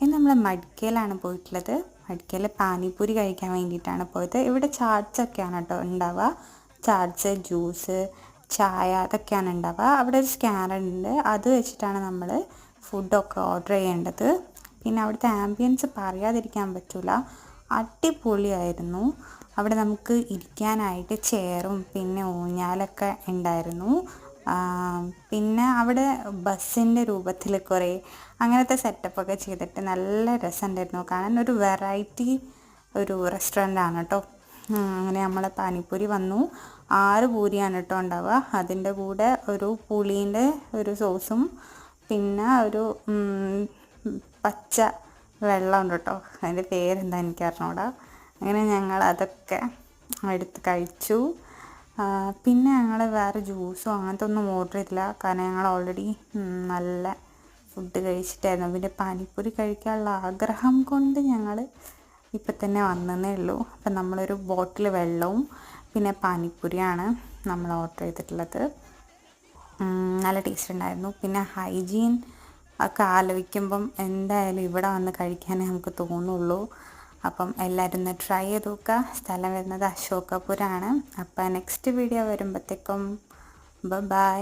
ഇന്ന് നമ്മൾ മടിക്കയിലാണ് പോയിട്ടുള്ളത്. മടിക്കയിൽ പാനിപ്പൂരി കഴിക്കാൻ വേണ്ടിയിട്ടാണ് പോയത്. ഇവിടെ ചാട്സൊക്കെയാണ് കേട്ടോ ഉണ്ടാവുക. ചാട്സ്, ജ്യൂസ്, ചായ അതൊക്കെയാണ് ഉണ്ടാവുക. അവിടെ ഒരു സ്കാനർ ഉണ്ട്, അത് വെച്ചിട്ടാണ് നമ്മൾ ഫുഡൊക്കെ ഓർഡർ ചെയ്യേണ്ടത്. പിന്നെ അവിടുത്തെ ആംബിയൻസ് പറയാതിരിക്കാൻ പറ്റില്ല, അടിപൊളിയായിരുന്നു. അവിടെ നമുക്ക് ഇരിക്കാനായിട്ട് ചെയറും പിന്നെ ഊഞ്ഞാലൊക്കെ ഉണ്ടായിരുന്നു. പിന്നെ അവിടെ ബസ്സിൻ്റെ രൂപത്തിൽ കുറേ അങ്ങനത്തെ സെറ്റപ്പൊക്കെ ചെയ്തിട്ട് നല്ല രസമുണ്ടായിരുന്നു കാണാൻ. ഒരു വെറൈറ്റി ഒരു റെസ്റ്റോറൻ്റാണ് കേട്ടോ. അങ്ങനെ നമ്മൾ പാനിപ്പൂരി വന്നു. 6 പൂരിയാണ് കേട്ടോ ഉണ്ടാവുക. അതിൻ്റെ കൂടെ ഒരു പുളീൻ്റെ ഒരു സോസും പിന്നെ ഒരു പച്ച വെള്ളമുണ്ട് കേട്ടോ. അതിൻ്റെ പേരെന്താ എനിക്ക് അറിഞ്ഞൂടാ. അങ്ങനെ ഞങ്ങൾ അതൊക്കെ എടുത്ത് കഴിച്ചു. പിന്നെ ഞങ്ങൾ വേറെ ജ്യൂസോ അങ്ങനത്തെ ഒന്നും ഓർഡർ ചെയ്തില്ല, കാരണം ഞങ്ങൾ ഓൾറെഡി നല്ല ഫുഡ് കഴിച്ചിട്ടായിരുന്നു. പിന്നെ പാനിപ്പൂരി കഴിക്കാനുള്ള ആഗ്രഹം കൊണ്ട് ഞങ്ങൾ ഇപ്പം തന്നെ വന്നതേ ഉള്ളൂ. അപ്പം നമ്മളൊരു ബോട്ടിൽ വെള്ളവും പിന്നെ പാനിപ്പൂരിയാണ് നമ്മൾ ഓർഡർ ചെയ്തിട്ടുള്ളത്. നല്ല ടേസ്റ്റ് ഉണ്ടായിരുന്നു. പിന്നെ ഹൈജീൻ ഒക്കെ ആലോചിക്കുമ്പം എന്തായാലും ഇവിടെ വന്ന് കഴിക്കാനേ നമുക്ക് തോന്നുള്ളൂ. അപ്പം എല്ലാവരും ഒന്ന് ട്രൈ ചെയ്ത് നോക്കുക. സ്ഥലം വരുന്നത് അശോകപുരമാണ്. അപ്പം നെക്സ്റ്റ് വീഡിയോ വരുമ്പോഴത്തേക്കും ബൈ.